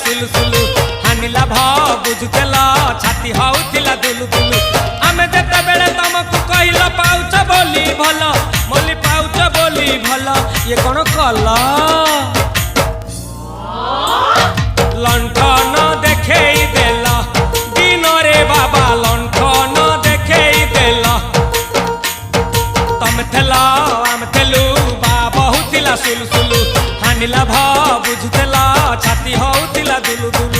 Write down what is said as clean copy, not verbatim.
सुलु हानिला भ बुझुतेला छाती होउतिला दुलु दुलु आमे जेते बेले तुमको कहिला पाउच बोली भल मोली पाउच बोली भल ये कोन कला लंठन देखेई देला दिन रे बाबा लंठन देखेई देला तम थेला आम थेलु बाबा हुतिला सुलु सुलु हानिला भ बुझुतेला छाती होउतिला दुलु दुलु।